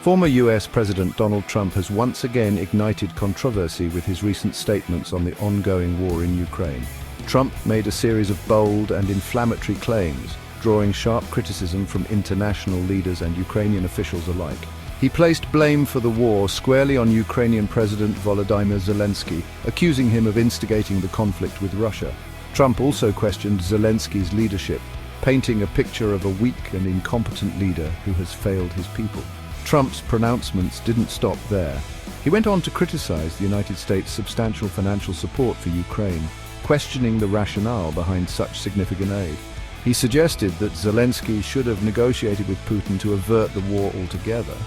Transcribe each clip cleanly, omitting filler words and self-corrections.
Former U.S. President Donald Trump has once again ignited controversy with his recent statements on the ongoing war in Ukraine. Trump made a series of bold and inflammatory claims, drawing sharp criticism from international leaders and Ukrainian officials alike. He placed blame for the war squarely on Ukrainian President Volodymyr Zelensky, accusing him of instigating the conflict with Russia. Trump also questioned Zelensky's leadership, painting a picture of a weak and incompetent leader who has failed his people. Trump's pronouncements didn't stop there. He went on to criticize the United States' substantial financial support for Ukraine, questioning the rationale behind such significant aid. He suggested that Zelensky should have negotiated with Putin to avert the war altogether,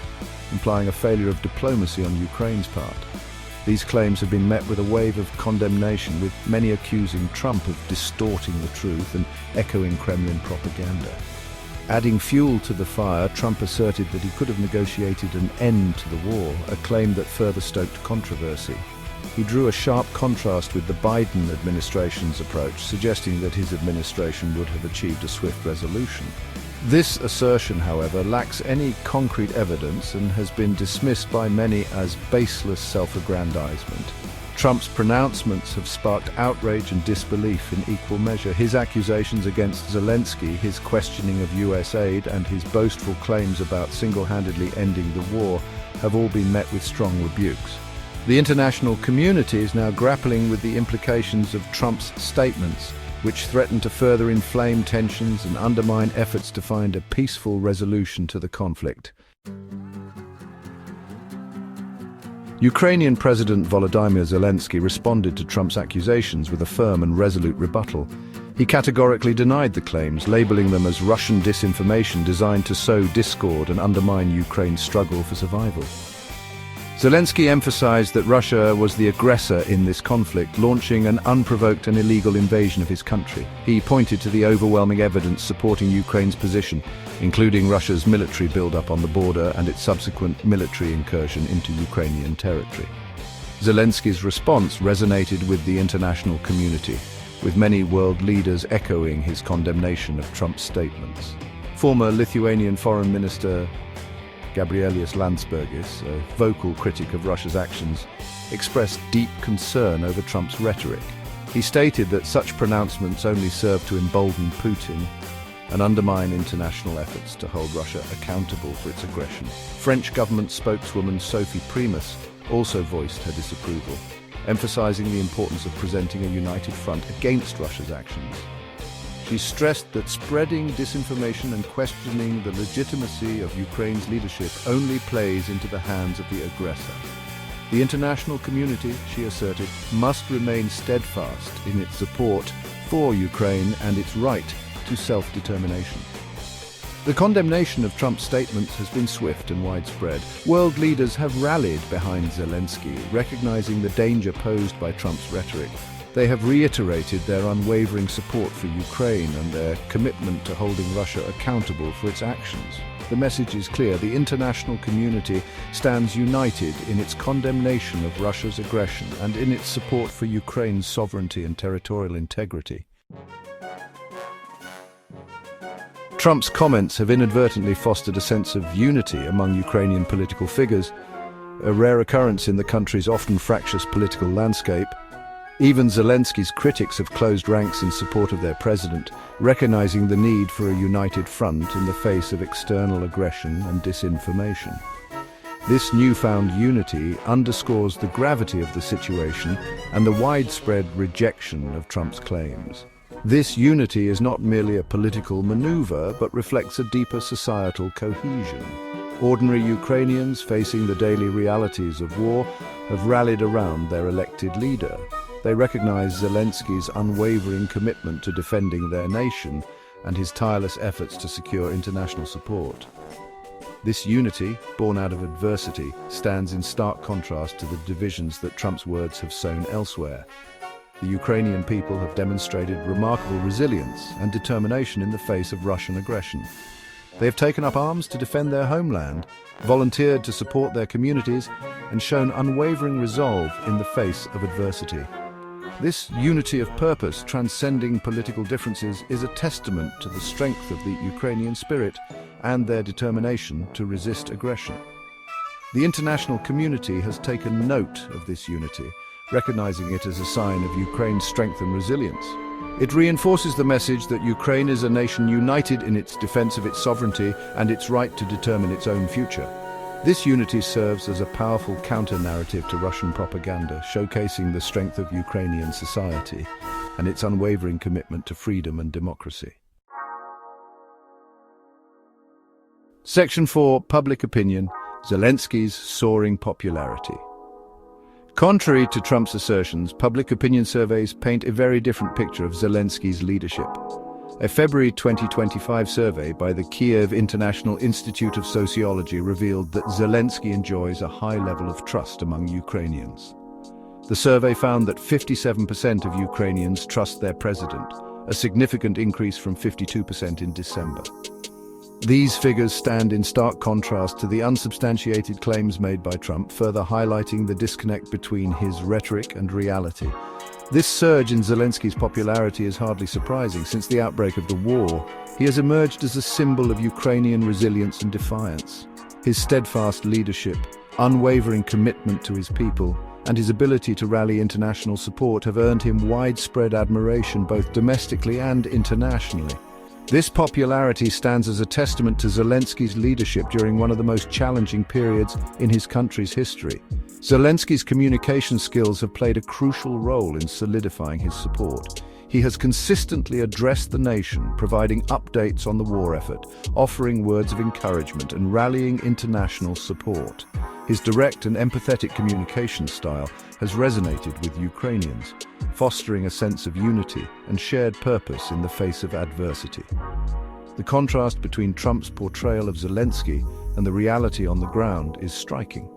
implying a failure of diplomacy on Ukraine's part. These claims have been met with a wave of condemnation, with many accusing Trump of distorting the truth and echoing Kremlin propaganda. Adding fuel to the fire, Trump asserted that he could have negotiated an end to the war, a claim that further stoked controversy. He drew a sharp contrast with the Biden administration's approach, suggesting that his administration would have achieved a swift resolution. This assertion, however, lacks any concrete evidence and has been dismissed by many as baseless self-aggrandizement. Trump's pronouncements have sparked outrage and disbelief in equal measure. His accusations against Zelensky, his questioning of U.S. aid, and his boastful claims about single-handedly ending the war have all been met with strong rebukes. The international community is now grappling with the implications of Trump's statements, which threaten to further inflame tensions and undermine efforts to find a peaceful resolution to the conflict. Ukrainian President Volodymyr Zelensky responded to Trump's accusations with a firm and resolute rebuttal. He categorically denied the claims, labeling them as Russian disinformation designed to sow discord and undermine Ukraine's struggle for survival. Zelensky emphasized that Russia was the aggressor in this conflict, launching an unprovoked and illegal invasion of his country. He pointed to the overwhelming evidence supporting Ukraine's position, including Russia's military buildup on the border and its subsequent military incursion into Ukrainian territory. Zelensky's response resonated with the international community, with many world leaders echoing his condemnation of Trump's statements. Former Lithuanian Foreign Minister Gabrielius Landsbergis, a vocal critic of Russia's actions, expressed deep concern over Trump's rhetoric. He stated that such pronouncements only serve to embolden Putin and undermine international efforts to hold Russia accountable for its aggression. French government spokeswoman Sophie Primas also voiced her disapproval, emphasizing the importance of presenting a united front against Russia's actions. She stressed that spreading disinformation and questioning the legitimacy of Ukraine's leadership only plays into the hands of the aggressor. The international community, she asserted, must remain steadfast in its support for Ukraine and its right to self-determination. The condemnation of Trump's statements has been swift and widespread. World leaders have rallied behind Zelensky, recognizing the danger posed by Trump's rhetoric. They have reiterated their unwavering support for Ukraine and their commitment to holding Russia accountable for its actions. The message is clear: the international community stands united in its condemnation of Russia's aggression and in its support for Ukraine's sovereignty and territorial integrity. Trump's comments have inadvertently fostered a sense of unity among Ukrainian political figures, a rare occurrence in the country's often fractious political landscape. Even Zelensky's critics have closed ranks in support of their president, recognizing the need for a united front in the face of external aggression and disinformation. This newfound unity underscores the gravity of the situation and the widespread rejection of Trump's claims. This unity is not merely a political maneuver, but reflects a deeper societal cohesion. Ordinary Ukrainians facing the daily realities of war have rallied around their elected leader. They recognize Zelensky's unwavering commitment to defending their nation and his tireless efforts to secure international support. This unity, born out of adversity, stands in stark contrast to the divisions that Trump's words have sown elsewhere. The Ukrainian people have demonstrated remarkable resilience and determination in the face of Russian aggression. They have taken up arms to defend their homeland, volunteered to support their communities, and shown unwavering resolve in the face of adversity. This unity of purpose, transcending political differences, is a testament to the strength of the Ukrainian spirit and their determination to resist aggression. The international community has taken note of this unity, recognizing it as a sign of Ukraine's strength and resilience. It reinforces the message that Ukraine is a nation united in its defense of its sovereignty and its right to determine its own future. This unity serves as a powerful counter-narrative to Russian propaganda, showcasing the strength of Ukrainian society and its unwavering commitment to freedom and democracy. Section 4. Public Opinion. Zelensky's soaring popularity. Contrary to Trump's assertions, public opinion surveys paint a very different picture of Zelensky's leadership. A February 2025 survey by the Kiev International Institute of Sociology revealed that Zelensky enjoys a high level of trust among Ukrainians. The survey found that 57% of Ukrainians trust their president, a significant increase from 52% in December. These figures stand in stark contrast to the unsubstantiated claims made by Trump, further highlighting the disconnect between his rhetoric and reality. This surge in Zelensky's popularity is hardly surprising. Since the outbreak of the war, he has emerged as a symbol of Ukrainian resilience and defiance. His steadfast leadership, unwavering commitment to his people, and his ability to rally international support have earned him widespread admiration both domestically and internationally. This popularity stands as a testament to Zelensky's leadership during one of the most challenging periods in his country's history. Zelensky's communication skills have played a crucial role in solidifying his support. He has consistently addressed the nation, providing updates on the war effort, offering words of encouragement, and rallying international support. His direct and empathetic communication style has resonated with Ukrainians, fostering a sense of unity and shared purpose in the face of adversity. The contrast between Trump's portrayal of Zelensky and the reality on the ground is striking.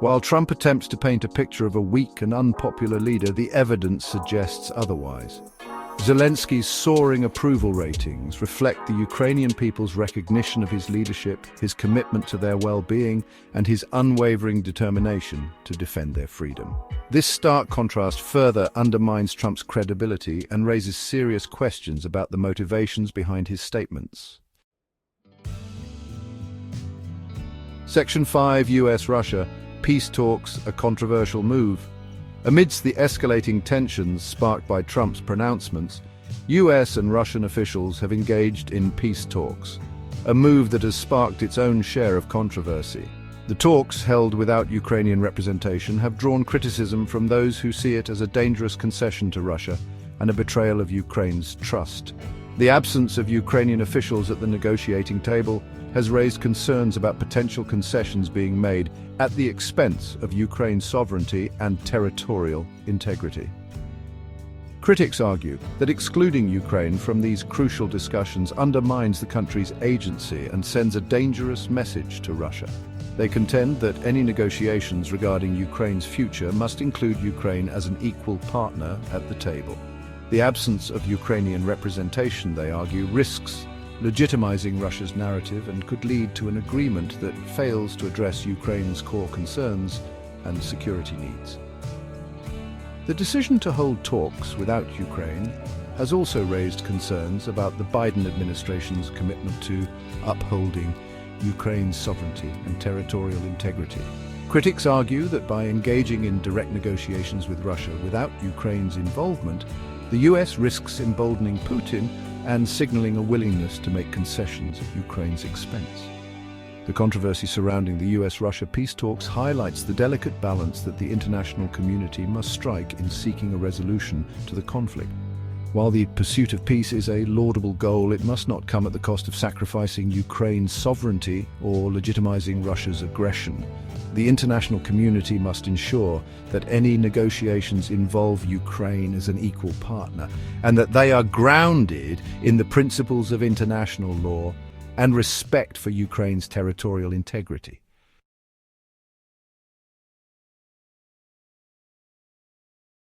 While Trump attempts to paint a picture of a weak and unpopular leader, the evidence suggests otherwise. Zelensky's soaring approval ratings reflect the Ukrainian people's recognition of his leadership, his commitment to their well-being, and his unwavering determination to defend their freedom. This stark contrast further undermines Trump's credibility and raises serious questions about the motivations behind his statements. Section 5. U.S.-Russia. Peace talks, a controversial move. Amidst the escalating tensions sparked by Trump's pronouncements, U.S. and Russian officials have engaged in peace talks, a move that has sparked its own share of controversy. The talks, held without Ukrainian representation, have drawn criticism from those who see it as a dangerous concession to Russia and a betrayal of Ukraine's trust. The absence of Ukrainian officials at the negotiating table has raised concerns about potential concessions being made at the expense of Ukraine's sovereignty and territorial integrity. Critics argue that excluding Ukraine from these crucial discussions undermines the country's agency and sends a dangerous message to Russia. They contend that any negotiations regarding Ukraine's future must include Ukraine as an equal partner at the table. The absence of Ukrainian representation, they argue, risks legitimizing Russia's narrative and could lead to an agreement that fails to address Ukraine's core concerns and security needs. The decision to hold talks without Ukraine has also raised concerns about the Biden administration's commitment to upholding Ukraine's sovereignty and territorial integrity. Critics argue that by engaging in direct negotiations with Russia without Ukraine's involvement, the US risks emboldening Putin and signaling a willingness to make concessions at Ukraine's expense. The controversy surrounding the US-Russia peace talks highlights the delicate balance that the international community must strike in seeking a resolution to the conflict. While the pursuit of peace is a laudable goal, it must not come at the cost of sacrificing Ukraine's sovereignty or legitimizing Russia's aggression. The international community must ensure that any negotiations involve Ukraine as an equal partner, and that they are grounded in the principles of international law and respect for Ukraine's territorial integrity.